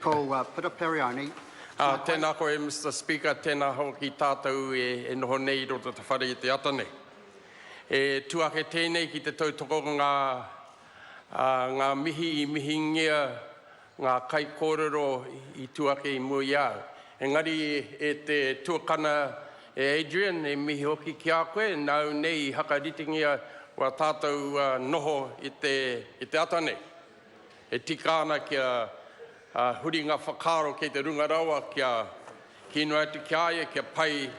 Ko Putaperioni. Tēnā koe, Mr. Speaker, tēnā hoki tātou e noho nei roto te whare i te atane. E tuake tēnei ki te tautoko ngā mihi I mihingia, ngā kai kōrero I tuake I mui au. Engari e te tuakana e Adrian, e mihi hoki ki a koe, nau nei I hakaritingia wa tātou noho I te atane. E tika ana kia huri ngā whakaro kei te runga rawa ki inu atu ki aia kia pai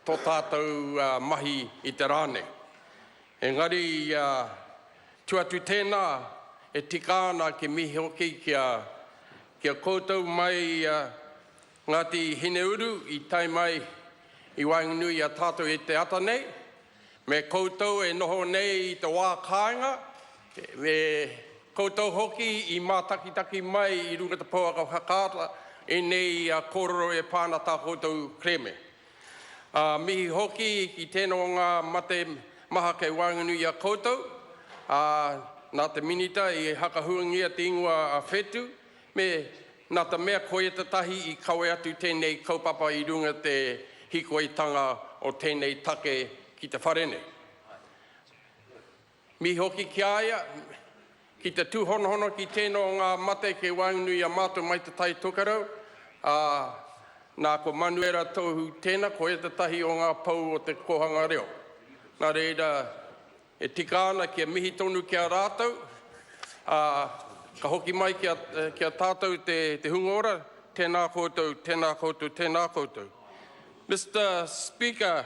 tō tātou mahi I te rāne. Engari, tuatu tēnā e tika ana ke mihi hoki kia koutou mai Ngāti Hineuru I tai mai I Wainganui a tātou e te ata nei. Me koutou e noho nei I te wā kāinga. Me koutou hoki I mātakitaki mai I runga te pauaka whakaata e nei kōrero e pāna tā koutou kreme. Mihi hoki I tēnā o ngā mate maha kei Wainganui a koutou. Nā te minita I hakahuangia te ingoa a whetu. Me nā te mea koe te tahi I kawe atu tēnei kaupapa I runga te hikoitanga o tēnei take ki te wharene. Mihi hoki ki aia, ki te tūhonohono ki tēnā o ngā mate ke Wainganui a mātou mai te tai tukarau. Nā ko manuera tohu tēnā, koe te tahi o ngā pau o te kohanga reo. Nā reira, e tika ana kia mihi tonu kia rātou. Ka hoki mai kia tātou te hungora, tēnā koutou, tēnā koutou, tēnā koutou. Mr. Speaker,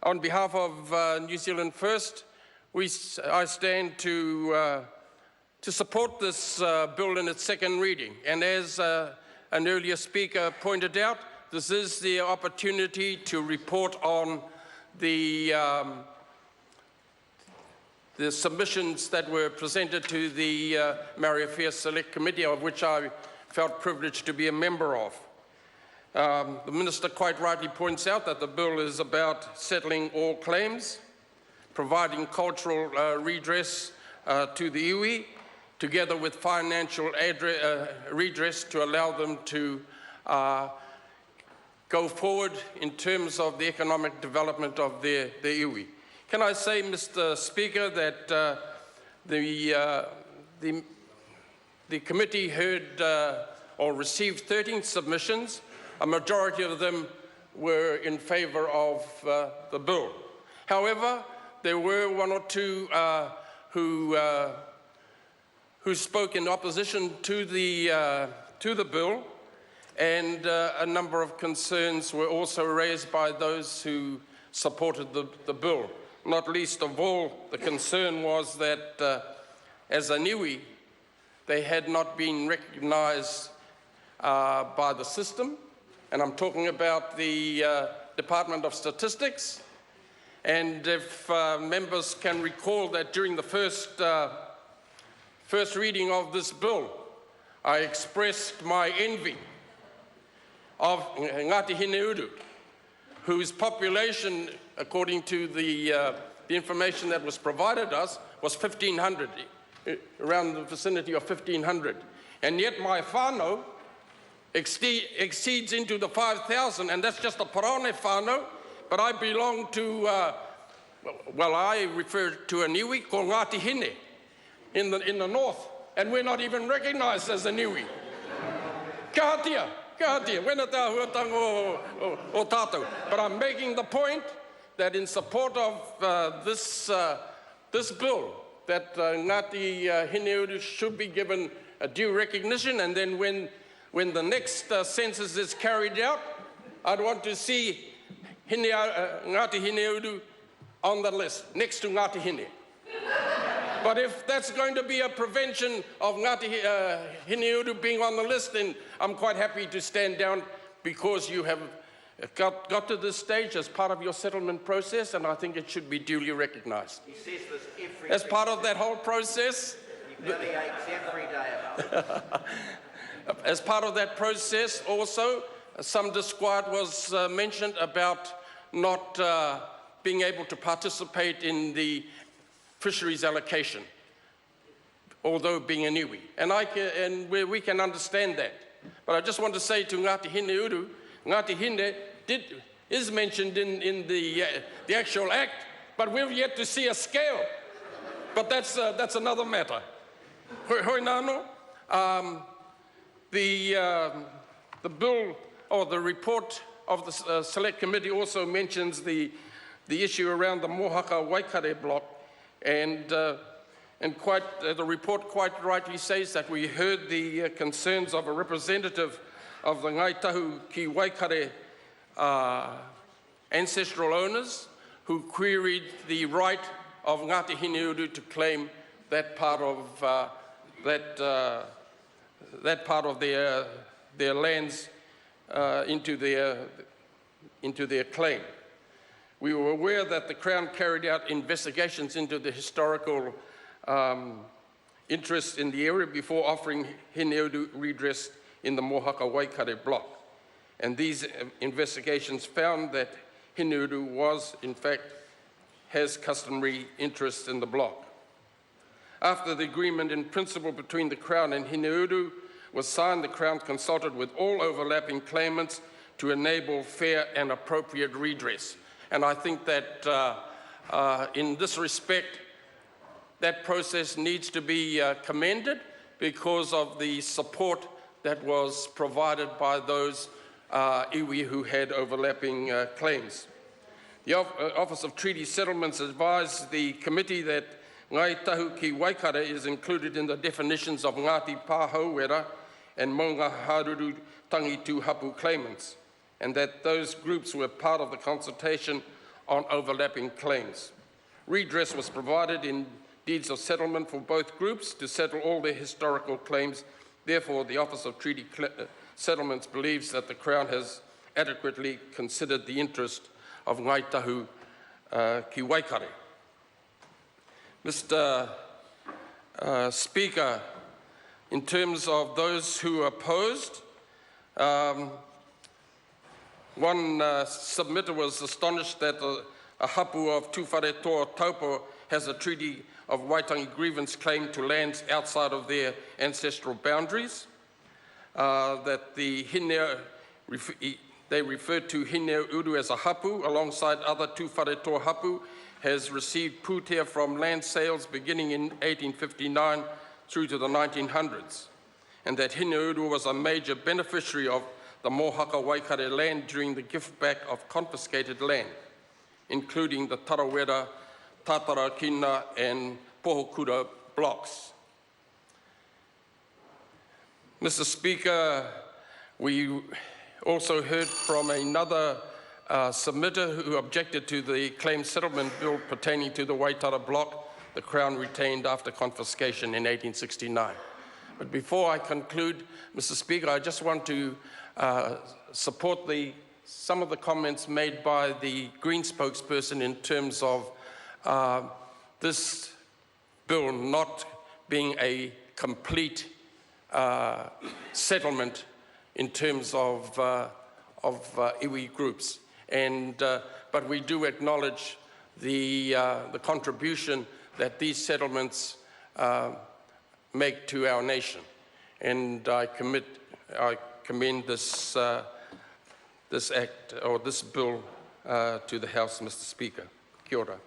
on behalf of New Zealand First, I stand to support this bill in its second reading. And as an earlier speaker pointed out, this is the opportunity to report on the submissions that were presented to the Maori Affairs Select Committee, of which I felt privileged to be a member of. The Minister quite rightly points out that the bill is about settling all claims, providing cultural redress to the iwi, together with financial redress to allow them to go forward in terms of the economic development of the iwi. Can I say, Mr. Speaker, that the committee heard or received 13 submissions. A majority of them were in favour of the bill. However, there were one or two who spoke in opposition to the bill, and a number of concerns were also raised by those who supported the bill. Not least of all, the concern was that as a niwi, they had not been recognised by the system, and I'm talking about the Department of Statistics. And if members can recall that during the first reading of this bill, I expressed my envy of Ngāti Hineuru, whose population, according to the information that was provided us, was 1,500, around the vicinity of 1,500. And yet my whānau exceeds into the 5,000, and that's just a Parane whānau, but I belong to, well, I refer to a niwi called Ngāti Hine in the north, and we're not even recognised as a niwi. Ka hatia. Wena tā huatanga o tātou. But I'm making the point that in support of this bill, that Ngāti Hineuru should be given a due recognition, and then when the next census is carried out, I'd want to see Ngāti Hineuru on the list, next to Ngāti Hine. But if that's going to be a prevention of Ngāti Hineuru being on the list, then I'm quite happy to stand down, because you have got to this stage as part of your settlement process, and I think it should be duly recognised. He says this every as part of that whole process. He bloody aches every day about it. As part of that process also, some disquiet was mentioned about not being able to participate in the fisheries allocation. although being an iwi. And we can understand that. But I just want to say to Ngāti Hineuru, Ngāti Hine is mentioned in the actual act, but we've yet to see a scale. But that's another matter. Hoi nāno, the bill, or the report of the Select Committee also mentions the issue around the Mohaka Waikare block, and the report quite rightly says that we heard the concerns of a representative of the Ngai Tahu ki Waikare ancestral owners who queried the right of Ngāti Hineuru to claim that part of their lands into their claim. We were aware that the Crown carried out investigations into the historical interest in the area before offering Hineuru redress in the Mohaka Waikare block. And these investigations found that Hineuru was, in fact, has customary interest in the block. After the agreement in principle between the Crown and Hineuru was signed, the Crown consulted with all overlapping claimants to enable fair and appropriate redress. And I think that in this respect, that process needs to be commended because of the support that was provided by those iwi who had overlapping claims. The Office of Treaty Settlements advised the committee that Ngai Tahu ki Waikare is included in the definitions of Ngāti Pāhauera and Maunga Haruru Tangitu Hapu claimants, and that those groups were part of the consultation on overlapping claims. Redress was provided in deeds of settlement for both groups to settle all their historical claims. Therefore, the Office of Treaty Settlements believes that the Crown has adequately considered the interest of Ngai Tahu ki Waikare. Mr. Speaker, in terms of those who opposed, one submitter was astonished that a hapu of Tūwhare Toa Taupo has a treaty of Waitangi grievance claim to lands outside of their ancestral boundaries, that they refer to Hineuru as a hapu alongside other Tūwhare Toa hapu, has received pūtea from land sales beginning in 1859 through to the 1900s, and that Hineuru was a major beneficiary of the Mohaka Waikare land during the gift back of confiscated land, including the Tarawera, Tatarakina and Pohokura blocks. Mr. Speaker, we also heard from another submitter who objected to the claim settlement bill pertaining to the Waitara block the Crown retained after confiscation in 1869. But before I conclude, Mr. Speaker, I just want to support some of the comments made by the Green spokesperson in terms of this bill not being a complete settlement in terms of iwi groups. But we do acknowledge the contribution that these settlements make to our nation. And I commend this act or this bill to the House, Mr. Speaker. Kia ora.